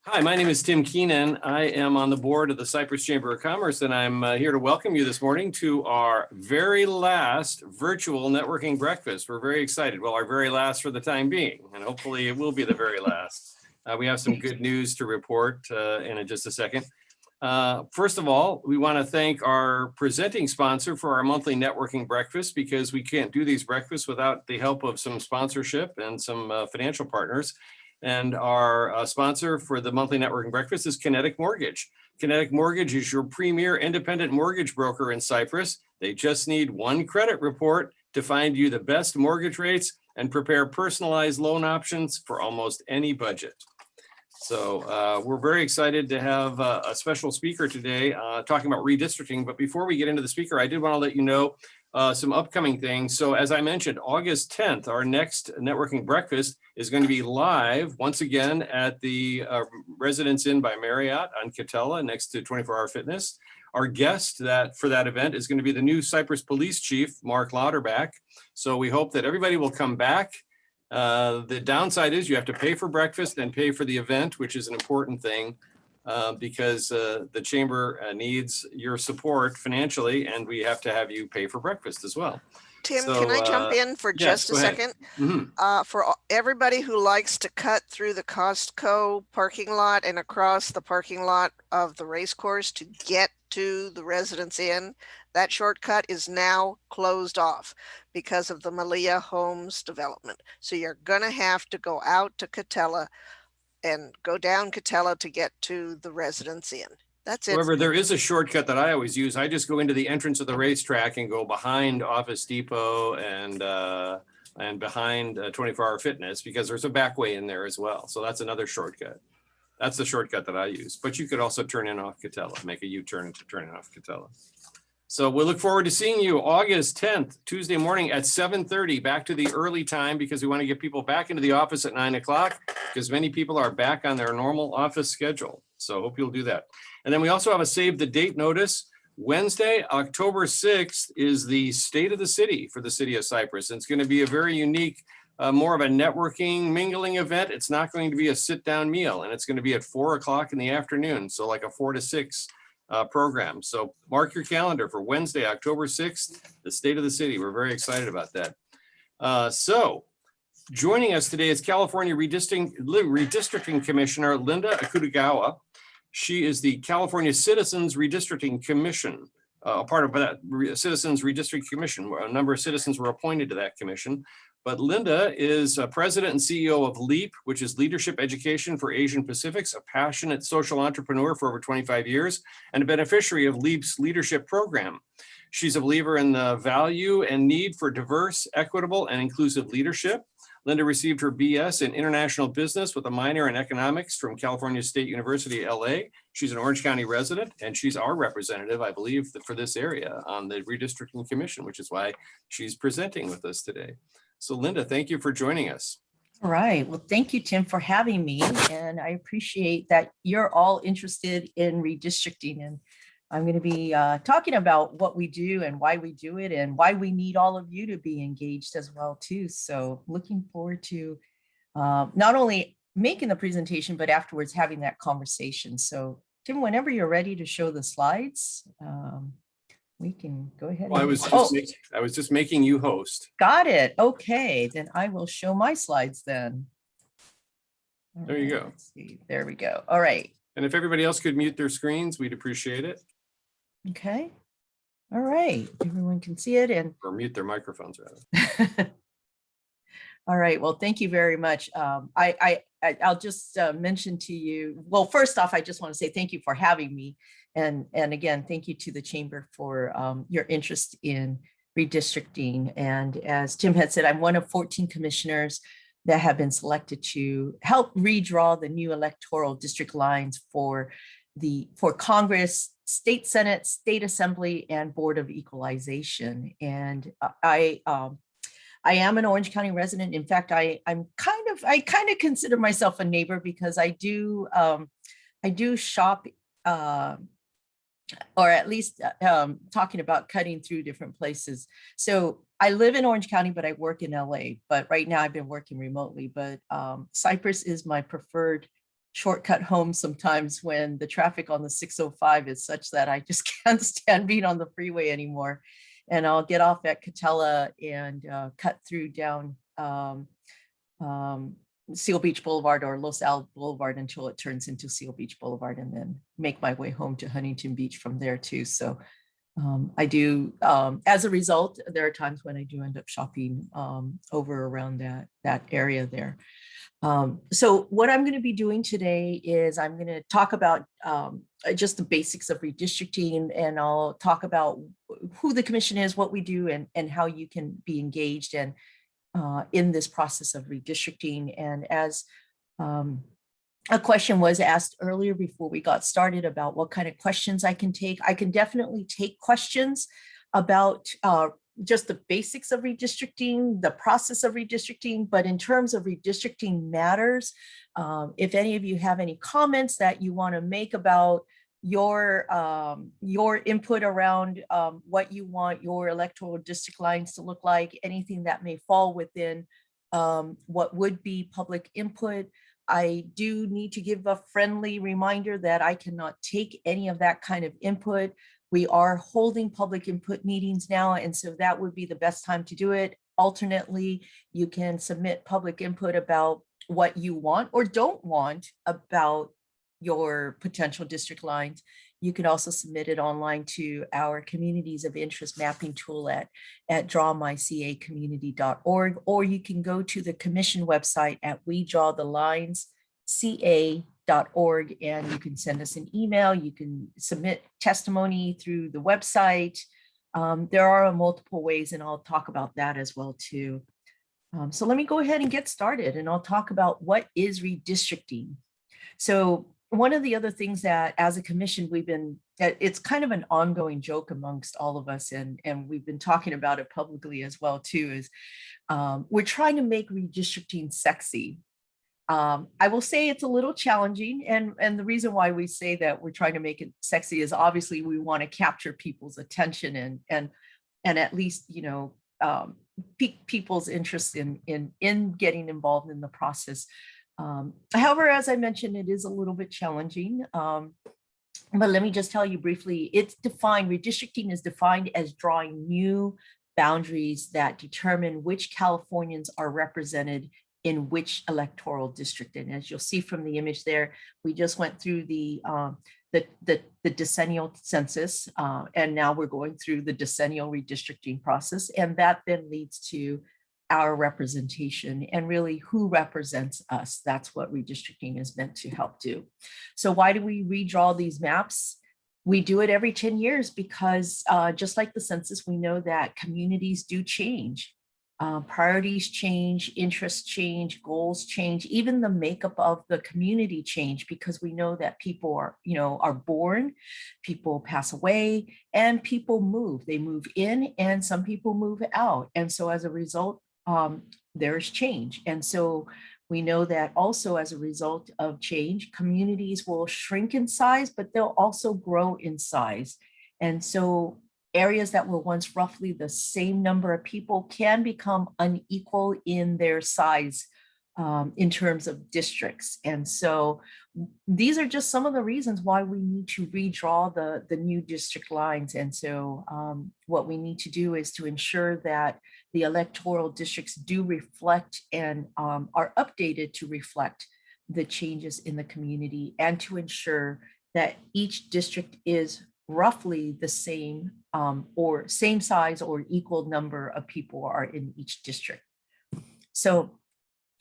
Hi, my name is Tim Keenan. I am on the board of the Cypress Chamber of Commerce, and I'm here to welcome you this morning to our very last virtual networking breakfast. We're very excited. Well, our very last for the time being, and hopefully it will be the very last. We have some good news to report in just a second. First of all, we want to thank our presenting sponsor for our monthly networking breakfast, because we can't do these breakfasts without the help of some sponsorship and some financial partners. And our sponsor for the monthly networking breakfast is Kinetic Mortgage. Kinetic Mortgage is your premier independent mortgage broker in Cypress. They just need one credit report to find you the best mortgage rates and prepare personalized loan options for almost any budget. So we're very excited to have a special speaker today talking about redistricting. But before we get into the speaker, I did want to let you know some upcoming things. So as I mentioned, August 10th, our next networking breakfast is going to be live once again at the Residence Inn by Marriott on Catella next to 24 Hour Fitness. Our guest for that event is going to be the new Cypress Police Chief, Mark Lauterbach. So we hope that everybody will come back. The downside is you have to pay for breakfast and pay for the event, which is an important thing because the chamber needs your support financially, and we have to have you pay for breakfast as well. Tim, can I jump in for just a second? Mm-hmm. For everybody who likes to cut through the Costco parking lot and across the parking lot of the race course to get to the Residence Inn, that shortcut is now closed off because of the Malia Homes development. So you're gonna have to go out to Catella and go down Catella to get to the Residence Inn. That's it. However, there is a shortcut that I always use. I just go into the entrance of the racetrack and go behind Office Depot and behind 24 Hour Fitness, because there's a back way in there as well. So that's another shortcut. That's the shortcut that I use. But you could also turn in off Catella, make a U-turn to turn in off Catella. So we look forward to seeing you August 10th, Tuesday morning at 7:30, back to the early time, because we want to get people back into the office at 9 o'clock, because many people are back on their normal office schedule. So hope you'll do that. And then we also have a save the date notice. Wednesday, October 6th is the State of the City for the city of Cypress. And it's going to be a very unique, more of a networking, mingling event. It's not going to be a sit-down meal, and it's going to be at 4 o'clock in the afternoon. So like a 4 to 6 program. So mark your calendar for Wednesday, October 6th, the State of the City. We're very excited about that. So joining us today is California Redistricting Commissioner Linda Akutagawa. She is the California Citizens Redistricting Commission, a part of that Citizens Redistricting Commission. A number of citizens were appointed to that commission. But Linda is president and CEO of LEAP, which is Leadership Education for Asian Pacifics, a passionate social entrepreneur for over 25 years and a beneficiary of LEAP's leadership program. She's a believer in the value and need for diverse, equitable, and inclusive leadership. Linda received her BS in International Business with a minor in Economics from California State University, LA. She's an Orange County resident, and she's our representative, I believe, for this area on the Redistricting Commission, which is why she's presenting with us today. So Linda, thank you for joining us. All right. Well, thank you, Tim, for having me. And I appreciate that you're all interested in redistricting. And I'm going to be talking about what we do and why we do it and why we need all of you to be engaged as well, too. So looking forward to not only making the presentation, but afterwards having that conversation. So Tim, whenever you're ready to show the slides, we can go ahead. Well, I was just making you host. Got it. Okay, then I will show my slides then. There you go. Let's see. There we go. All right. And if everybody else could mute their screens, we'd appreciate it. Okay. All right. Everyone can see it or mute their microphones rather. All right. Well, thank you very much. I'll just mention to you, well, first off, I just want to say thank you for having me. And again, thank you to the Chamber for your interest in redistricting. And as Tim had said, I'm one of 14 commissioners that have been selected to help redraw the new electoral district lines for Congress, State Senate, State Assembly, and Board of Equalization. And I am an Orange County resident. In fact, I kind of consider myself a neighbor because I do shop, or at least talking about cutting through different places. So I live in Orange County, but I work in LA. But right now I've been working remotely. But Cypress is my preferred shortcut home sometimes when the traffic on the 605 is such that I just can't stand being on the freeway anymore. And I'll get off at Catella and cut through down Seal Beach Boulevard or Los Al Boulevard until it turns into Seal Beach Boulevard, and then make my way home to Huntington Beach from there too. So I do, as a result, there are times when I do end up shopping over around that area there. So what I'm going to be doing today is I'm going to talk about just the basics of redistricting, and I'll talk about who the commission is, what we do, and how you can be engaged and in this process of redistricting. And as a question was asked earlier before we got started about what kind of questions I can definitely take questions about just the basics of redistricting, the process of redistricting. But in terms of redistricting matters, if any of you have any comments that you want to make about your input around what you want your electoral district lines to look like, anything that may fall within what would be public input, I do need to give a friendly reminder that I cannot take any of that kind of input. We are holding public input meetings now, and so that would be the best time to do it. Alternately, you can submit public input about what you want or don't want about your potential district lines. You can also submit it online to our communities of interest mapping tool at drawmycacommunity.org, or you can go to the commission website at wedrawthelinesca.org, and you can send us an email. You can submit testimony through the website. There are multiple ways, and I'll talk about that as well too. So let me go ahead and get started, and I'll talk about what is redistricting. So one of the other things that as a commission, it's kind of an ongoing joke amongst all of us, and we've been talking about it publicly as well too, is we're trying to make redistricting sexy. I will say it's a little challenging, and the reason why we say that we're trying to make it sexy is obviously we want to capture people's attention and at least, you know, pique people's interest in getting involved in the process. However, as I mentioned, it is a little bit challenging. But let me just tell you briefly, redistricting is defined as drawing new boundaries that determine which Californians are represented in which electoral district. And as you'll see from the image there, we just went through the decennial census, and now we're going through the decennial redistricting process. And that then leads to our representation and really who represents us. That's what redistricting is meant to help do. So why do we redraw these maps? We do it every 10 years because just like the census, we know that communities do change. Priorities change, interests change, goals change, even the makeup of the community change, because we know that people are born, people pass away, and people move. They move in and some people move out. And so as a result, there's change. And so we know that also as a result of change, communities will shrink in size, but they'll also grow in size. And so areas that were once roughly the same number of people can become unequal in their size in terms of districts. And so these are just some of the reasons why we need to redraw the new district lines. And so what we need to do is to ensure that the electoral districts do reflect and are updated to reflect the changes in the community, and to ensure that each district is roughly the same or same size or equal number of people are in each district. So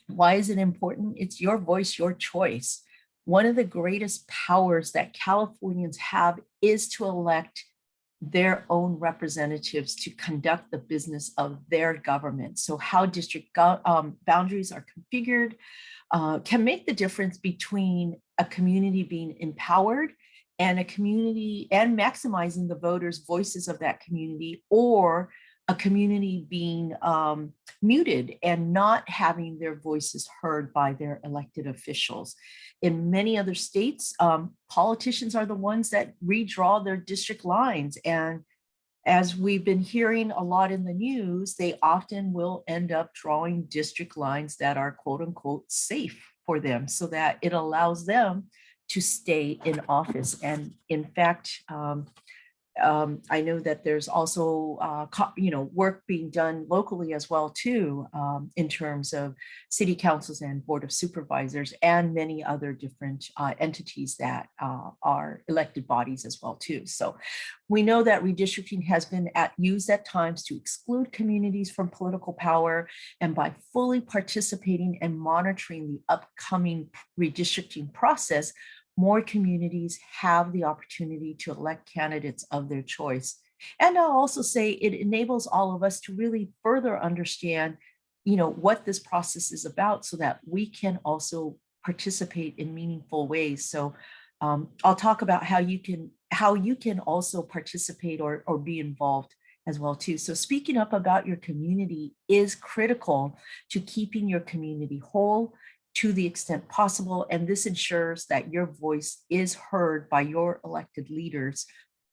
why is it important? It's your voice, your choice. One of the greatest powers that Californians have is to elect their own representatives to conduct the business of their government. So how district boundaries are configured can make the difference between a community being empowered and a community and maximizing the voters' voices of that community, or a community being muted and not having their voices heard by their elected officials. In many other states, politicians are the ones that redraw their district lines, and as we've been hearing a lot in the news, they often will end up drawing district lines that are quote unquote safe for them so that it allows them to stay in office. And in fact, I know that there's also, work being done locally as well too, in terms of city councils and board of supervisors and many other different entities that are elected bodies as well too. So we know that redistricting has been used at times to exclude communities from political power, and by fully participating and monitoring the upcoming redistricting process, more communities have the opportunity to elect candidates of their choice. And I'll also say it enables all of us to really further understand, what this process is about so that we can also participate in meaningful ways. So I'll talk about how you can also participate or be involved as well too. So speaking up about your community is critical to keeping your community whole to the extent possible. And this ensures that your voice is heard by your elected leaders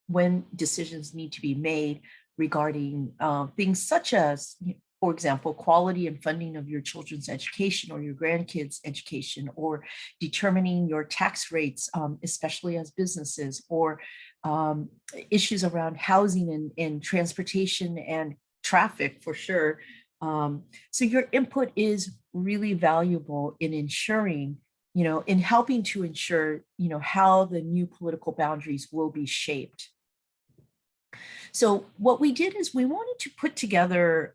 when decisions need to be made regarding things such as, for example, quality and funding of your children's education or your grandkids' education, or determining your tax rates, especially as businesses, or issues around housing and transportation and traffic for sure. So your input is really valuable in ensuring, in helping to ensure, how the new political boundaries will be shaped. So what we did is we wanted to put together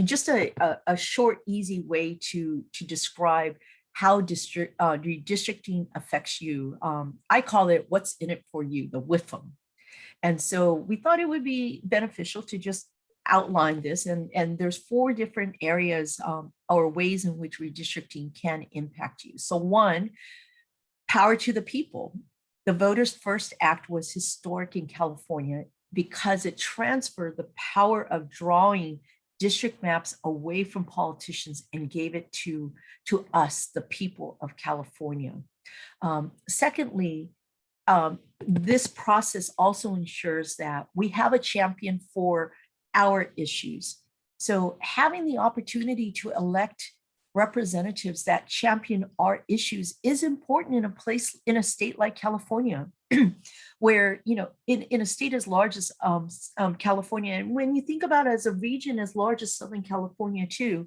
just a short, easy way to describe how redistricting affects you. I call it what's in it for you, the WIFM. And so we thought it would be beneficial to just outline this, and there's 4 different areas or ways in which redistricting can impact you. So 1, power to the people. The Voters First Act was historic in California because it transferred the power of drawing district maps away from politicians and gave it to us, the people of California. Secondly, this process also ensures that we have a champion for our issues. So having the opportunity to elect representatives that champion our issues is important in a state like California, where, in a state as large as California, and when you think about it as a region as large as Southern California too,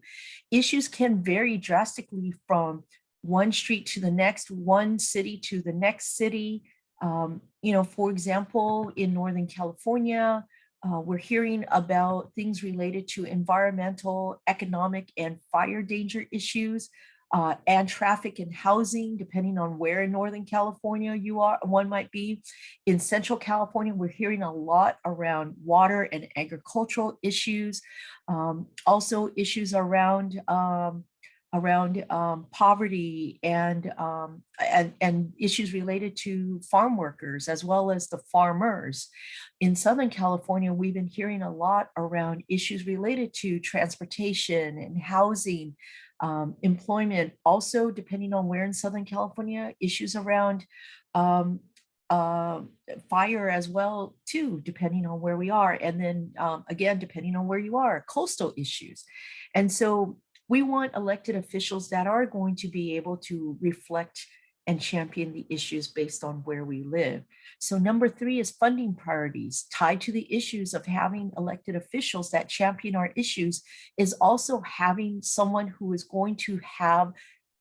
issues can vary drastically from one street to the next, one city to the next city. For example, in Northern California, we're hearing about things related to environmental, economic, and fire danger issues, and traffic and housing, depending on where in Northern California one might be. In Central California, we're hearing a lot around water and agricultural issues, also issues around poverty and issues related to farm workers as well as the farmers. In Southern California, we've been hearing a lot around issues related to transportation and housing, employment. Also, depending on where in Southern California, issues around fire as well too, depending on where we are. And then again, depending on where you are, coastal issues. And so we want elected officials that are going to be able to reflect and champion the issues based on where we live. So number 3 is funding priorities. Tied to the issues of having elected officials that champion our issues is also having someone who is going to have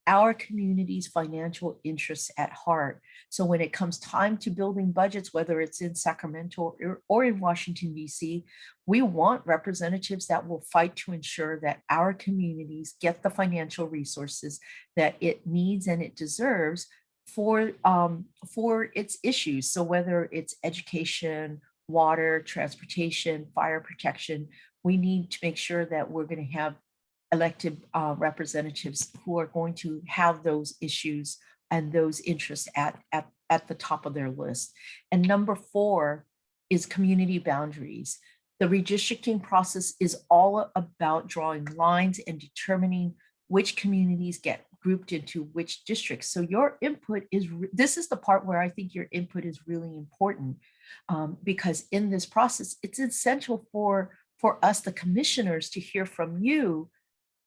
our community's financial interests at heart. So when it comes time to building budgets, whether it's in Sacramento or in Washington, D.C., we want representatives that will fight to ensure that our communities get the financial resources that it needs and it deserves for its issues. So whether it's education, water, transportation, fire protection, we need to make sure that we're going to have elected representatives who are going to have those issues and those interests at the top of their list. And number 4 is community boundaries. The redistricting process is all about drawing lines and determining which communities get grouped into which districts. So your input is, this is the part where I think your input is really important, because in this process, it's essential for us, the commissioners, to hear from you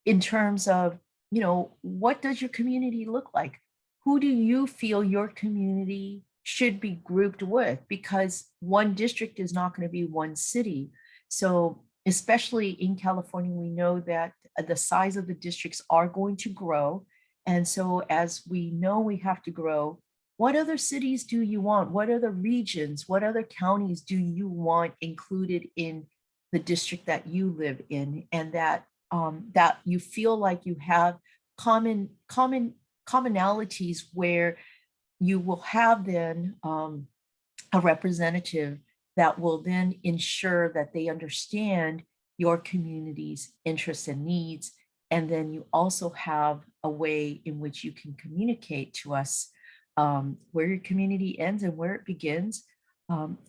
in terms of, you know, what does your community look like? Who do you feel your community should be grouped with? Because one district is not going to be one city. So especially in California, we know that the size of the districts are going to grow. And so as we know, we have to grow. What other cities do you want? What other regions, what other counties do you want included in the district that you live in? And that that you feel like you have commonalities where you will have then a representative that will then ensure that they understand your community's interests and needs. And then you also have a way in which you can communicate to us where your community ends and where it begins.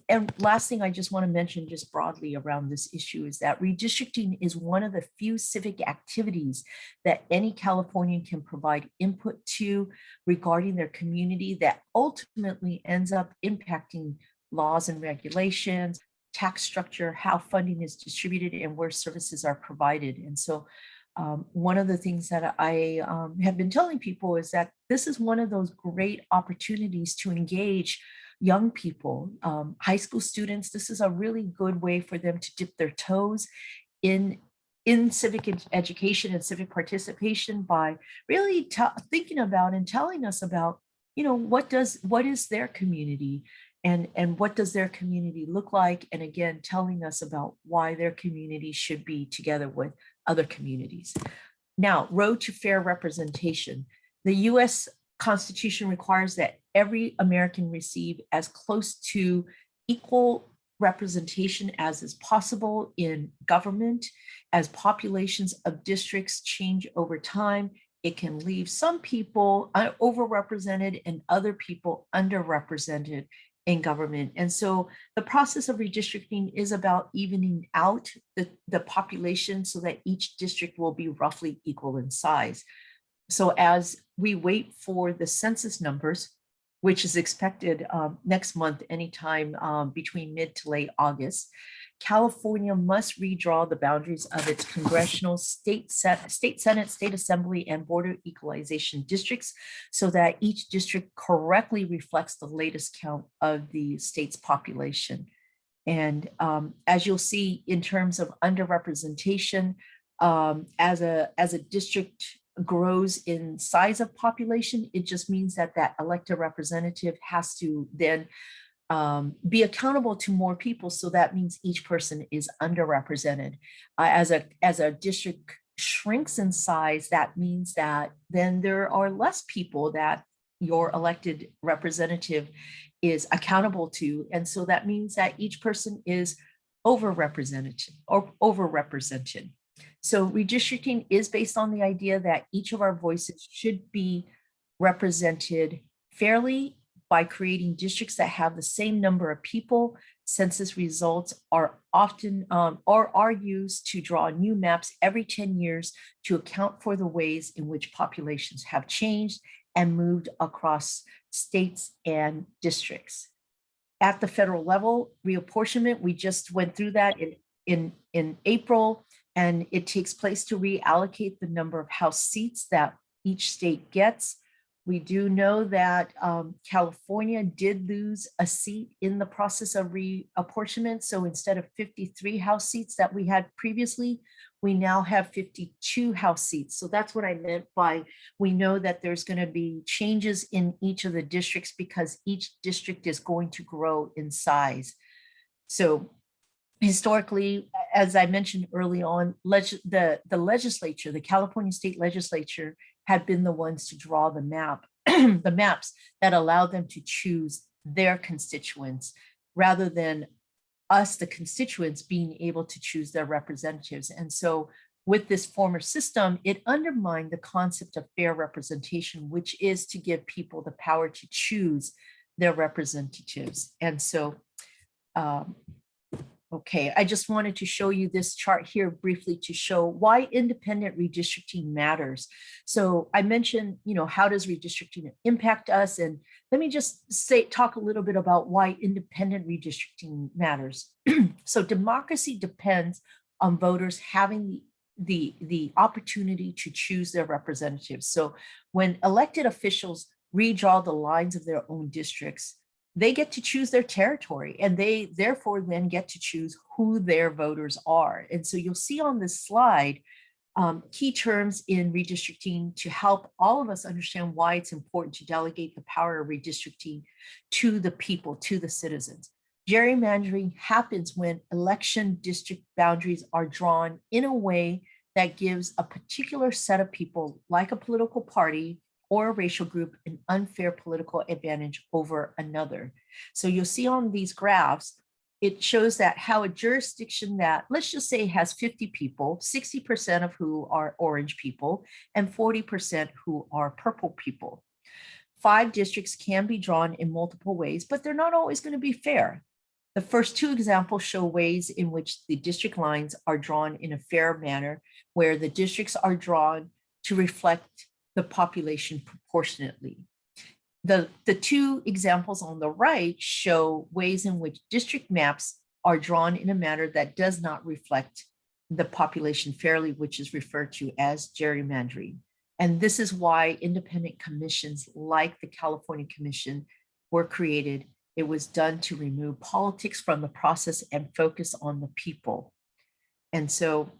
And last thing I just want to mention just broadly around this issue is that redistricting is one of the few civic activities that any Californian can provide input to regarding their community that ultimately ends up impacting laws and regulations, tax structure, how funding is distributed, and where services are provided. And so one of the things that I have been telling people is that this is one of those great opportunities to engage young people, high school students. This is a really good way for them to dip their toes in civic education and civic participation by really thinking about and telling us about, you know, what is their community and what does their community look like? And again, telling us about why their community should be together with other communities. Now, road to fair representation. The US Constitution requires that every American receive as close to equal representation as is possible in government. As populations of districts change over time, it can leave some people overrepresented and other people underrepresented in government. And so the process of redistricting is about evening out the population so that each district will be roughly equal in size. So as we wait for the census numbers, which is expected next month, anytime between mid to late August, California must redraw the boundaries of its congressional, state Senate, state assembly, and border equalization districts so that each district correctly reflects the latest count of the state's population. And as you'll see in terms of underrepresentation, as a district grows in size of population, it just means that that elected representative has to then be accountable to more people. So that means each person is underrepresented. As a district shrinks in size, that means that then there are less people that your elected representative is accountable to. And so that means that each person is overrepresented. So redistricting is based on the idea that each of our voices should be represented fairly by creating districts that have the same number of people. Census results are often or are used to draw new maps every 10 years to account for the ways in which populations have changed and moved across states and districts. At the federal level, reapportionment, we just went through that in April, and it takes place to reallocate the number of House seats that each state gets. We do know that California did lose a seat in the process of reapportionment. So instead of 53 House seats that we had previously, we now have 52 House seats. So that's what I meant by we know that there's going to be changes in each of the districts because each district is going to grow in size. So historically, as I mentioned early on, the legislature, the California state legislature, had been the ones to draw the the maps that allow them to choose their constituents rather than us, the constituents, being able to choose their representatives. And so with this former system, it undermined the concept of fair representation, which is to give people the power to choose their representatives. And so Okay, I just wanted to show you this chart here briefly to show why independent redistricting matters. So I mentioned, how does redistricting impact us? And let me just talk a little bit about why independent redistricting matters. So democracy depends on voters having the opportunity to choose their representatives. So when elected officials redraw the lines of their own districts, they get to choose their territory, and they therefore then get to choose who their voters are. And so you'll see on this slide key terms in redistricting to help all of us understand why it's important to delegate the power of redistricting to the people, to the citizens. Gerrymandering happens when election district boundaries are drawn in a way that gives a particular set of people, like a political party or a racial group, an unfair political advantage over another. So you'll see on these graphs, it shows that how a jurisdiction that, let's just say, has 50 people, 60% of who are orange people and 40% who are purple people. 5 districts can be drawn in multiple ways, but they're not always going to be fair. The first 2 examples show ways in which the district lines are drawn in a fair manner, where the districts are drawn to reflect the population proportionately. The 2 examples on the right show ways in which district maps are drawn in a manner that does not reflect the population fairly, which is referred to as gerrymandering. And this is why independent commissions like the California Commission were created. It was done to remove politics from the process and focus on the people. And so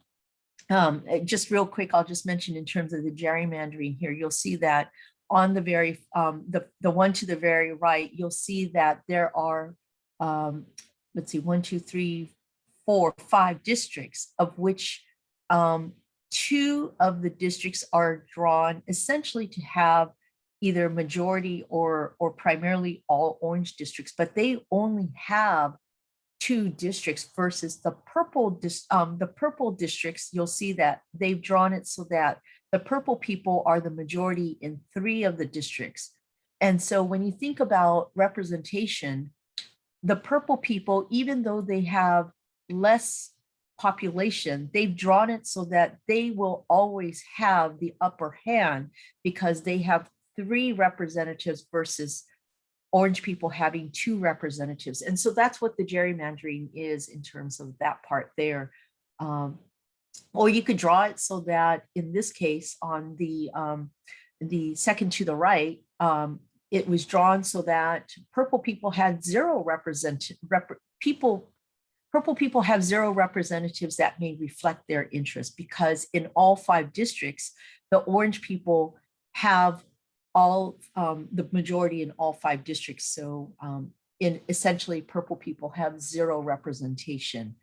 just real quick, I'll just mention in terms of the gerrymandering here, you'll see that on the very, the one to the very right, you'll see that there are, let's see, 1, 2, 3, 4, 5 districts, of which 2 of the districts are drawn essentially to have either majority or primarily all orange districts, but they only have 2 districts versus the purple districts. You'll see that they've drawn it so that the purple people are the majority in 3 of the districts. And so when you think about representation, the purple people, even though they have less population, they've drawn it so that they will always have the upper hand because they have 3 representatives versus orange people having 2 representatives. And so that's what the gerrymandering is in terms of that part there. Or you could draw it so that in this case, on the second to the right, it was drawn so that purple people had 0 purple people have 0 representatives that may reflect their interests, because in all 5 districts, the orange people have all the majority in all 5 districts. So in essentially purple people have 0 representation.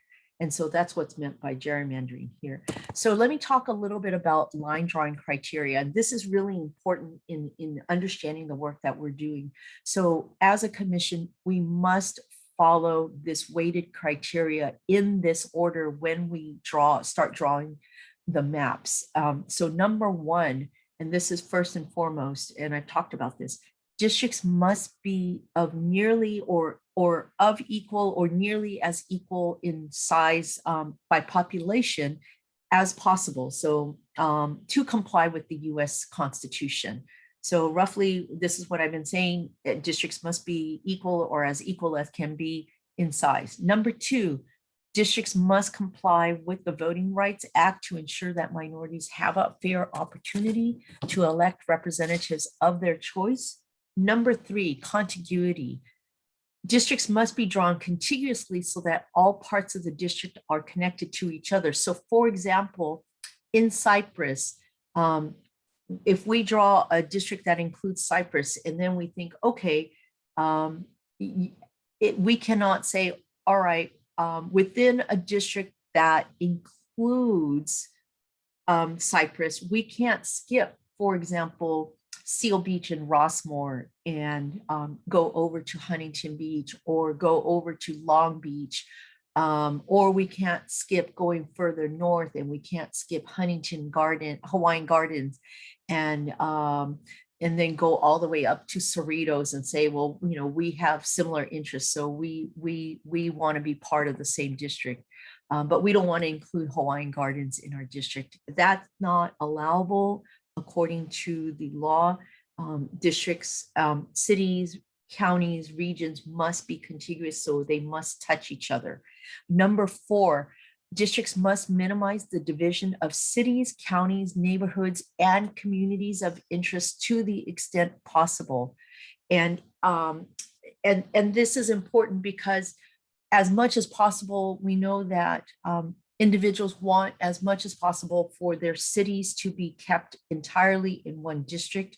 And so that's what's meant by gerrymandering here. So let me talk a little bit about line drawing criteria. And this is really important in understanding the work that we're doing. So as a commission, we must follow this weighted criteria in this order when we start drawing the maps. So number 1, and this is first and foremost, and I've talked about this, districts must be of nearly or of equal or nearly as equal in size by population as possible. So to comply with the US Constitution. So roughly, this is what I've been saying, districts must be equal or as equal as can be in size. Number 2, districts must comply with the Voting Rights Act to ensure that minorities have a fair opportunity to elect representatives of their choice. Number 3, contiguity. Districts must be drawn contiguously so that all parts of the district are connected to each other. So for example, in Cypress, if we draw a district that includes Cypress, and then we think, okay, we cannot say, all right, within a district that includes Cypress, we can't skip, for example, Seal Beach and Rossmore and go over to Huntington Beach or go over to Long Beach, or we can't skip going further north and we can't skip Hawaiian Gardens and and then go all the way up to Cerritos and say, well, we have similar interests, so we want to be part of the same district, but we don't want to include Hawaiian Gardens in our district. That's not allowable according to the law. Districts, cities, counties, regions must be contiguous, so they must touch each other. Number 4, districts must minimize the division of cities, counties, neighborhoods, and communities of interest to the extent possible. And this is important because as much as possible, we know that individuals want as much as possible for their cities to be kept entirely in one district.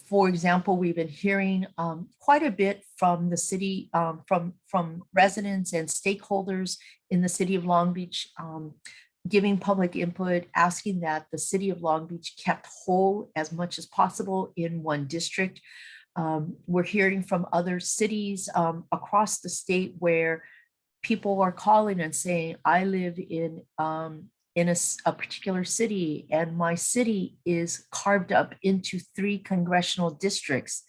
For example, we've been hearing quite a bit from the city, from residents and stakeholders in the city of Long Beach, giving public input, asking that the city of Long Beach kept whole as much as possible in one district. We're hearing from other cities across the state where people are calling and saying, I live in a particular city, and my city is carved up into 3 congressional districts.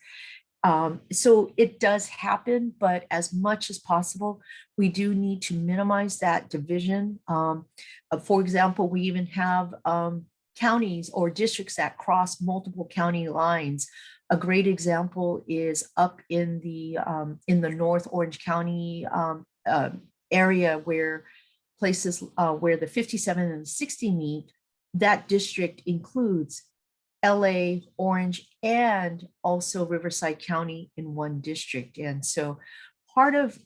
So it does happen, but as much as possible, we do need to minimize that division. For example, we even have counties or districts that cross multiple county lines. A great example is up in the North Orange County area, where places where the 57 and 60 meet. That district includes LA, Orange, and also Riverside County in one district. And so part of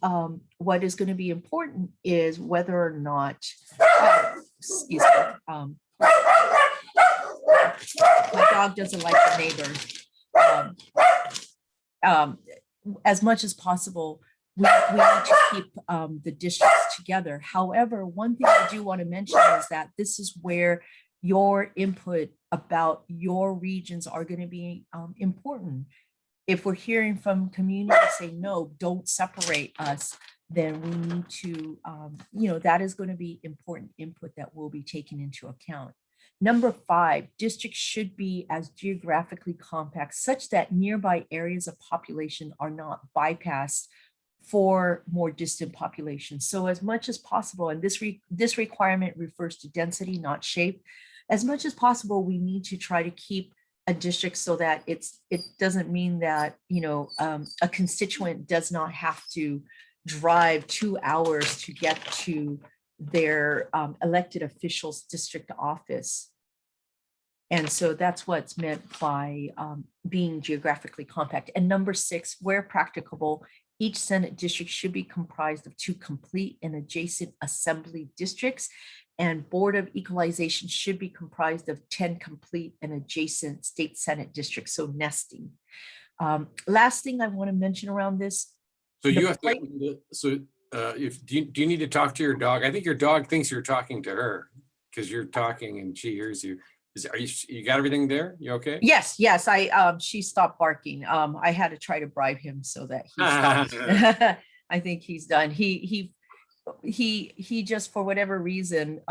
what is going to be important is whether or not, excuse me, my dog doesn't like the neighbor. As much as possible, we need to keep the districts together. However, one thing I do want to mention is that this is where your input about your regions are going to be important. If we're hearing from communities say, no, don't separate us, then we need to, that is going to be important input that will be taken into account. Number 5, districts should be as geographically compact such that nearby areas of population are not bypassed for more distant populations. So as much as possible, and this requirement refers to density, not shape, as much as possible, we need to try to keep a district so that it doesn't mean that, a constituent does not have to drive 2 hours to get to their elected officials' district office. And so that's what's meant by being geographically compact. And number 6, where practicable, each Senate district should be comprised of 2 complete and adjacent assembly districts, and Board of Equalization should be comprised of 10 complete and adjacent state Senate districts, so nesting. Last thing I want to mention around this. So you have to, do you need to talk to your dog? I think your dog thinks you're talking to her because you're talking and she hears you. You got everything there? You okay? Yes. She stopped barking. I had to try to bribe him so that he stopped. I think he's done. He just, for whatever reason,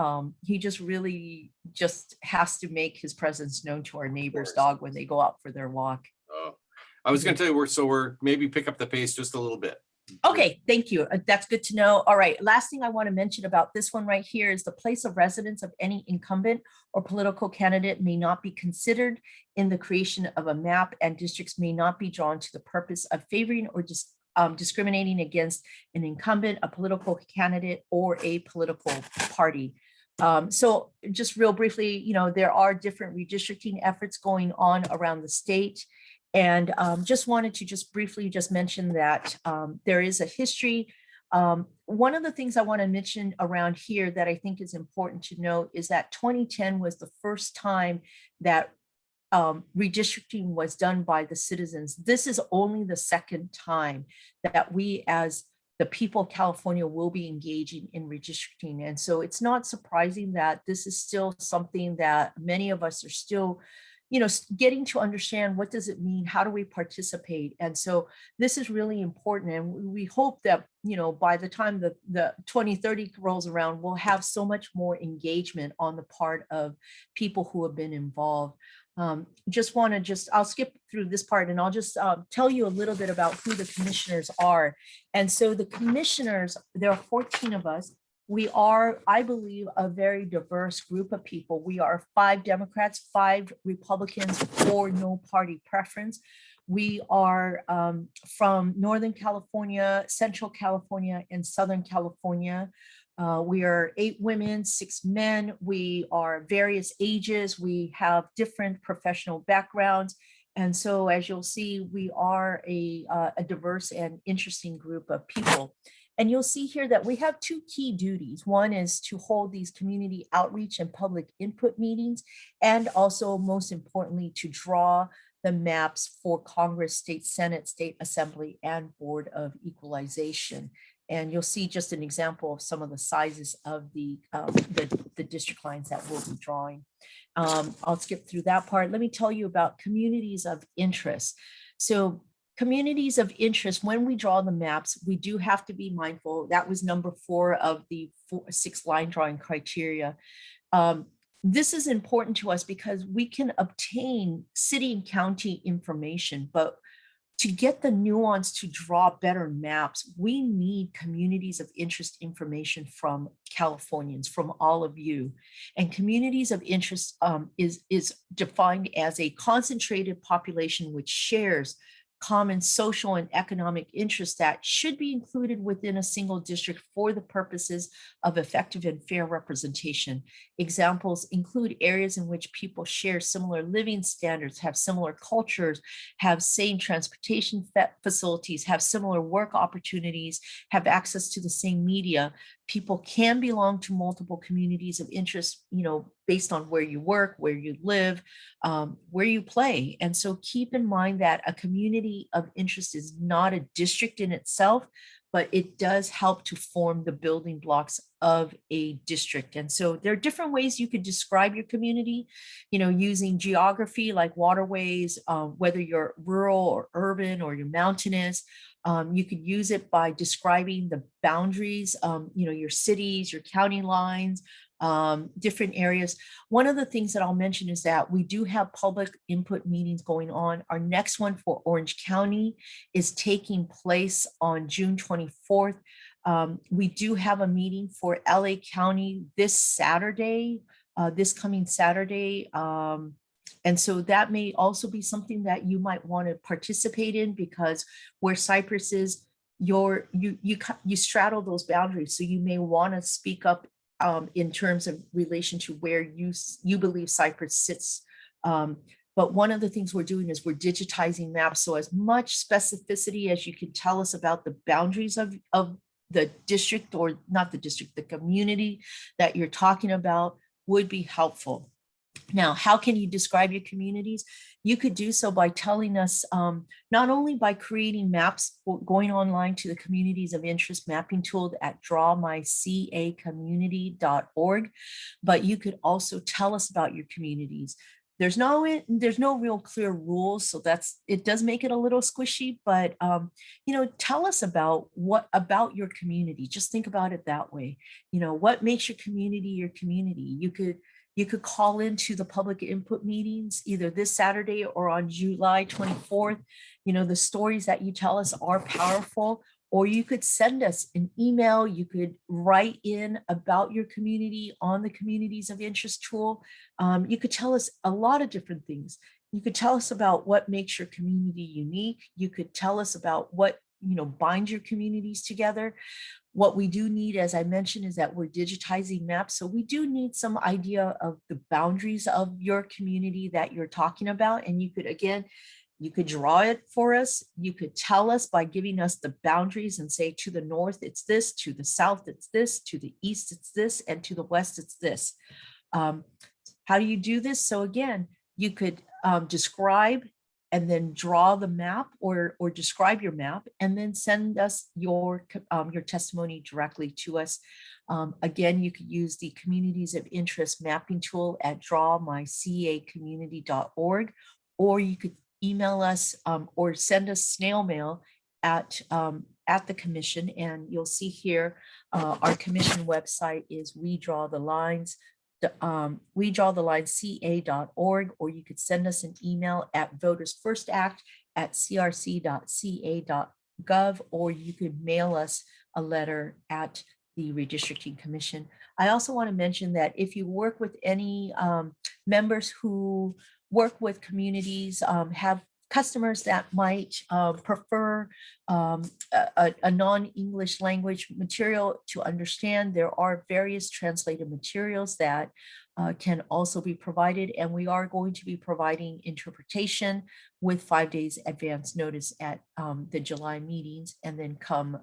he just really just has to make his presence known to our neighbor's dog when they go out for their walk. Oh, I was going to tell you, we're maybe pick up the pace just a little bit. Okay, thank you. That's good to know. All right, last thing I want to mention about this one right here is the place of residence of any incumbent or political candidate may not be considered in the creation of a map, and districts may not be drawn to the purpose of favoring or discriminating against an incumbent, a political candidate, or a political party. So just real briefly, there are different redistricting efforts going on around the state. And just wanted to just briefly mention that there is a history. One of the things I want to mention around here that I think is important to note is that 2010 was the first time that redistricting was done by the citizens. This is only the second time that we as the people of California will be engaging in redistricting. And so it's not surprising that this is still something that many of us are still getting to understand. What does it mean? How do we participate? And so this is really important. And we hope that, by the time the 2030 rolls around, we'll have so much more engagement on the part of people who have been involved. Just want to I'll skip through this part and I'll just tell you a little bit about who the commissioners are. And so the commissioners, there are 14 of us. We are, I believe, a very diverse group of people. We are 5 Democrats, 5 Republicans, 4 no party preference. We are from Northern California, Central California, and Southern California. We are 8 women, 6 men. We are various ages. We have different professional backgrounds. And so as you'll see, we are a diverse and interesting group of people. And you'll see here that we have 2 key duties. One is to hold these community outreach and public input meetings, and also most importantly, to draw the maps for Congress, State Senate, State Assembly, and Board of Equalization. And you'll see just an example of some of the sizes of the district lines that we'll be drawing. I'll skip through that part. Let me tell you about communities of interest. So communities of interest, when we draw the maps, we do have to be mindful. That was number 4 of the 6 line drawing criteria. This is important to us because we can obtain city and county information, but to get the nuance to draw better maps, we need communities of interest information from Californians, from all of you. And communities of interest is defined as a concentrated population which shares common social and economic interests that should be included within a single district for the purposes of effective and fair representation. Examples include areas in which people share similar living standards, have similar cultures, have same transportation facilities, have similar work opportunities, have access to the same media. People can belong to multiple communities of interest, based on where you work, where you live, where you play. And so keep in mind that a community of interest is not a district in itself, but it does help to form the building blocks of a district. And so there are different ways you could describe your community, using geography like waterways, whether you're rural or urban or you're mountainous. You could use it by describing the boundaries, your cities, your county lines, different areas. One of the things that I'll mention is that we do have public input meetings going on. Our next one for Orange County is taking place on June 24th. We do have a meeting for LA County this Saturday, this coming Saturday. And so that may also be something that you might want to participate in, because where Cypress is, you straddle those boundaries. So you may want to speak up in terms of relation to where you believe Cypress sits. But one of the things we're doing is we're digitizing maps. So as much specificity as you can tell us about the boundaries of the district, or not the district, the community that you're talking about would be helpful. Now, how can you describe your communities? You could do so by telling us, not only by creating maps, going online to the communities of interest mapping tool at drawmycacommunity.org, but you could also tell us about your communities. There's no real clear rules, so it does make it a little squishy, but tell us about your community. Just think about it that way. What makes your community your community? You could call into the public input meetings either this Saturday or on July 24th. The stories that you tell us are powerful, or you could send us an email. You could write in about your community on the communities of interest tool. You could tell us a lot of different things. You could tell us about what makes your community unique. You could tell us about what binds your communities together. What we do need, as I mentioned, is that we're digitizing maps. So we do need some idea of the boundaries of your community that you're talking about. And you could draw it for us. You could tell us by giving us the boundaries and say, to the north, it's this, to the south, it's this, to the east, it's this, and to the west, it's this. How do you do this? So again, you could describe and then draw the map or describe your map, and then send us your testimony directly to us. Again, you could use the communities of interest mapping tool at drawmycacommunity.org, or you could email us or send us snail mail at the commission. And you'll see here, our commission website is We Draw the Lines. WeDrawTheLineCA.org, or you could send us an email at votersfirstact@crc.ca.gov, or you could mail us a letter at the Redistricting Commission. I also want to mention that if you work with any members who work with communities, have customers that might prefer a non-English language material to understand, there are various translated materials that can also be provided, and we are going to be providing interpretation with 5 days advance notice at the July meetings, and then come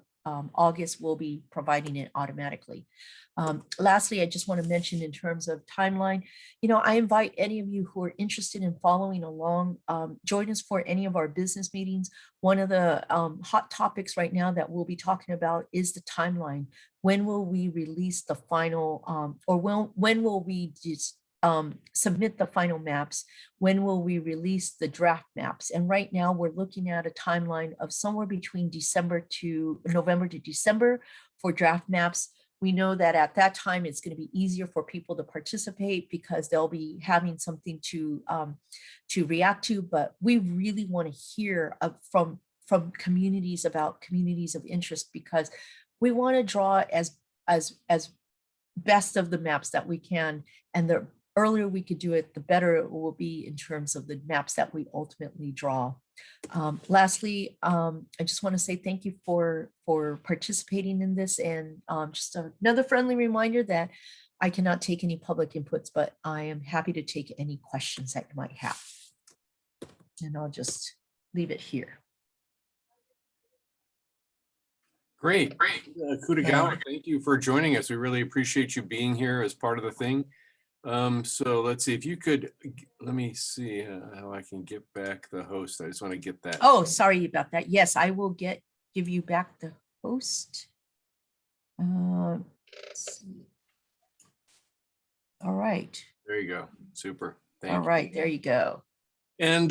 August, we'll be providing it automatically. Lastly, I just want to mention in terms of timeline, I invite any of you who are interested in following along, join us for any of our business meetings. One of the hot topics right now that we'll be talking about is the timeline. When will we release the final, or when will we just submit the final maps? When will we release the draft maps? And right now we're looking at a timeline of somewhere between November to December for draft maps. We know that at that time, it's going to be easier for people to participate because they'll be having something to react to. But we really want to hear from communities about communities of interest, because we want to draw as best of the maps that we can. And the earlier we could do it, the better it will be in terms of the maps that we ultimately draw. Lastly, I just want to say thank you for participating in this, and just another friendly reminder that I cannot take any public inputs, but I am happy to take any questions that you might have. And I'll just leave it here. Great. Akutagawa, thank you for joining us. We really appreciate you being here as part of the thing. So let's see if you could, let me see how I can get back the host. I just want to get that. Oh, sorry about that. Yes, I will give you back the host. Let's see. All right. There you go. Super. All Thank you. right, there you go. And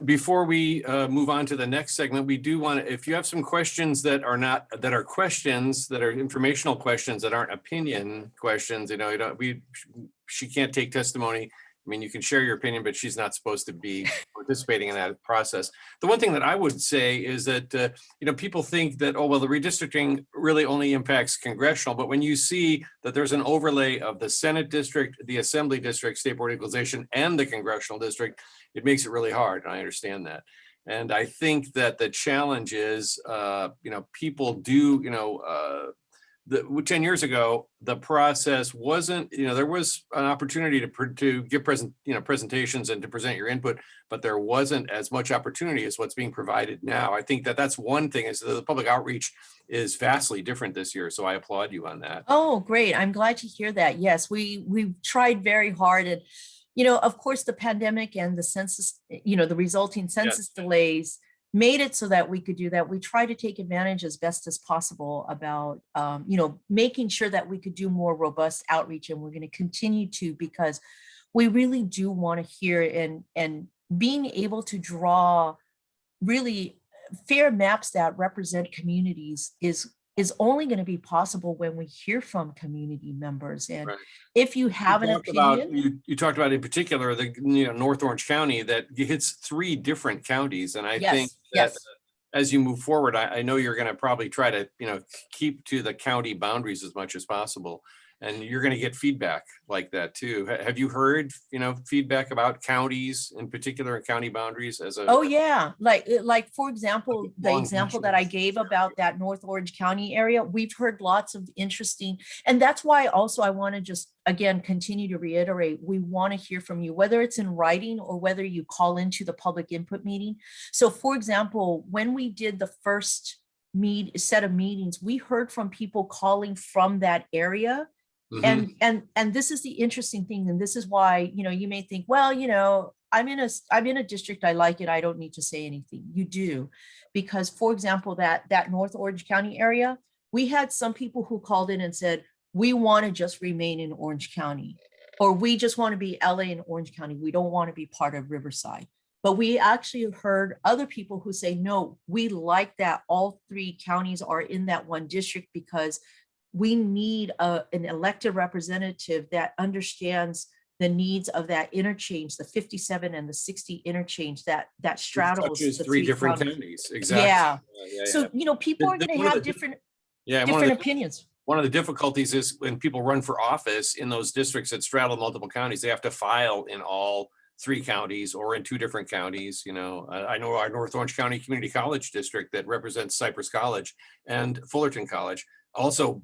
before we move on to the next segment, we do want to, if you have some questions that are questions that are informational questions that aren't opinion questions, she can't take testimony. I mean, you can share your opinion, but she's not supposed to be participating in that process. The one thing that I would say is that, people think that, oh, well, the redistricting really only impacts congressional, but when you see that there's an overlay of the Senate district, the Assembly district, state board equalization, and the congressional district, it makes it really hard. And I understand that. And I think that the challenge is, people do, 10 years ago, the process wasn't, there was an opportunity to give presentations and to present your input, but there wasn't as much opportunity as what's being provided now. I think that that's one thing, is the public outreach is vastly different this year. So I applaud you on that. Oh, great. I'm glad to hear that. Yes, we've tried very hard. And, of course, the pandemic and the census, the resulting census delays made it so that we could do that. We try to take advantage as best as possible about, making sure that we could do more robust outreach, and we're going to continue to, because we really do want to hear and being able to draw really fair maps that represent communities is only going to be possible when we hear from community members. And if you have an opinion, you talked about in particular the North Orange County that hits 3 different counties, and I think that as you move forward, I know you're going to probably try to keep to the county boundaries as much as possible, and you're going to get feedback like that too. Have you heard feedback about counties in particular and county boundaries as a? Oh yeah, like for example, the example that I gave about that North Orange County area, we've heard lots of interesting, and that's why also I want to just again continue to reiterate, we want to hear from you, whether it's in writing or whether you call into the public input meeting. So for example, when we did the first set of meetings, we heard from people calling from that area. Mm-hmm. And this is the interesting thing, and this is why you may think, well, I'm in a district, I like it, I don't need to say anything. You do, because for example, that North Orange County area, we had some people who called in and said, we want to just remain in Orange County, or we just want to be LA and Orange County, we don't want to be part of Riverside. But we actually heard other people who say, no, we like that all 3 counties are in that one district, because we need an elected representative that understands the needs of that interchange, the 57 and the 60 interchange that straddles Touches the three three different counties. counties. Exactly. Yeah. Yeah. So, you know, people are going to One of have the- different Yeah. different opinions. One of the difficulties is when people run for office in those districts that straddle multiple counties, they have to file in all 3 counties or in 2 different counties. You know, I know our North Orange County Community College district that represents Cypress College and Fullerton College also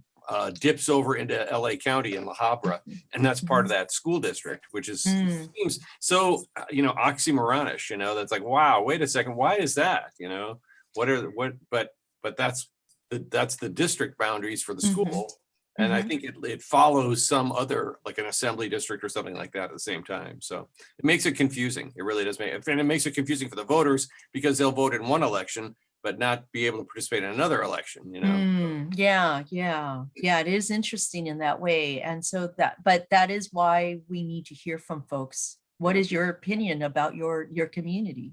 dips over into LA County in La Habra, and that's part of that school district, which is seems so you know, oxymoronish. You know, that's like, wow, wait a second, why is that? You know, but that's the district boundaries for the school. And I think it follows some other, like an assembly district or something like that at the same time. So it makes it confusing. It really does and it makes it confusing for the voters because they'll vote in one election, but not be able to participate in another election, you know? Yeah. It is interesting in that way. And so but that is why we need to hear from folks. What is your opinion about your community?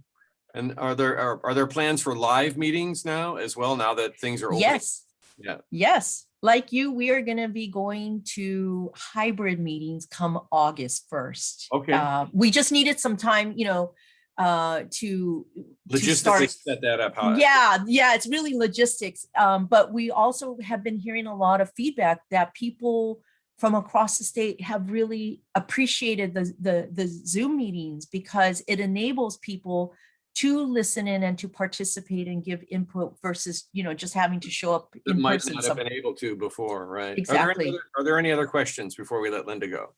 And are there plans for live meetings now as well, now that things are open? Yes. Yeah. Yes. Like you, we are going to be going to hybrid meetings come August 1st. Okay. We just needed some time, you know, to Logistically start. set that up. Yeah, it's really logistics. But we also have been hearing a lot of feedback that people from across the state have really appreciated the Zoom meetings because it enables people to listen in and to participate and give input versus, you know, just having to show up That in might person. not have been able to before, right? Exactly. Are there any other questions before we let Linda go?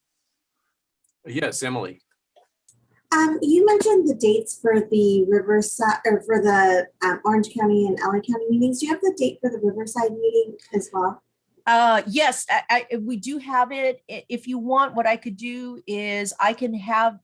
Yes, Emily. You mentioned the dates for the Riverside or for the Orange County and LA County meetings. Do you have the date for the Riverside meeting as well? Yes, we do have it. If you want, what I could do is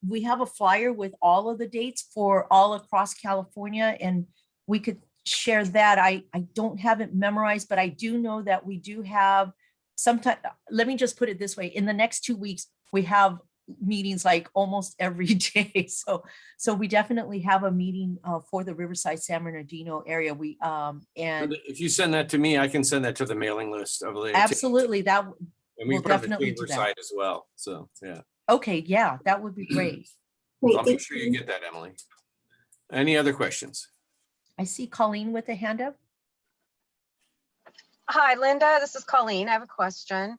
we have a flyer with all of the dates for all across California, and we could share that. I don't have it memorized, but I do know that we do have sometime. Let me just put it this way. In the next 2 weeks, we have meetings like almost every day. So we definitely have a meeting for the Riverside San Bernardino area. And if you send that to me, I can send that to the mailing list of the absolutely that and we we'll put definitely the do that. site as well. So yeah. Okay, yeah, that would be great. Great, I'll make sure you get that, Emily. Any other questions? I see Colleen with a hand up. Hi, Linda. This is Colleen. I have a question.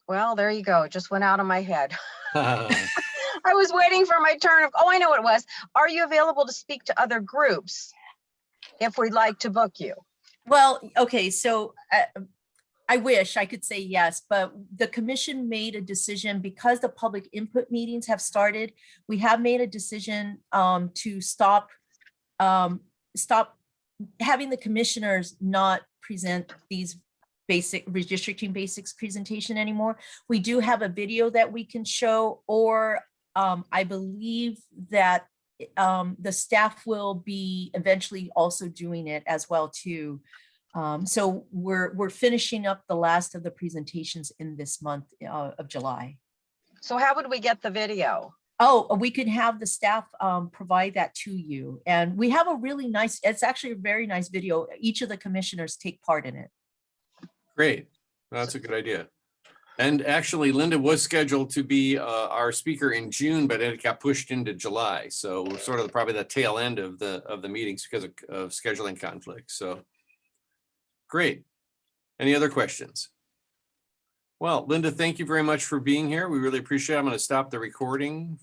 Well, there you go. It just went out of my head. I was waiting for my turn. Oh, I know what it was. Are you available to speak to other groups if we'd like to book you? Well, okay, so I wish I could say yes, but the commission made a decision because the public input meetings have started. We have made a decision to stop having the commissioners not present these basic redistricting basics presentation anymore. We do have a video that we can show, or I believe that the staff will be eventually also doing it as well too. So we're finishing up the last of the presentations in this month of July. So how would we get the video? Oh, we could have the staff provide that to you. And we have a really nice, it's actually a very nice video. Each of the commissioners take part in it. Great. That's a good idea. And actually, Linda was scheduled to be our speaker in June, but it got pushed into July. So we're sort of probably the tail end of the meetings because of scheduling conflicts. So great. Any other questions? Well, Linda, thank you very much for being here. We really appreciate it. I'm going to stop the recording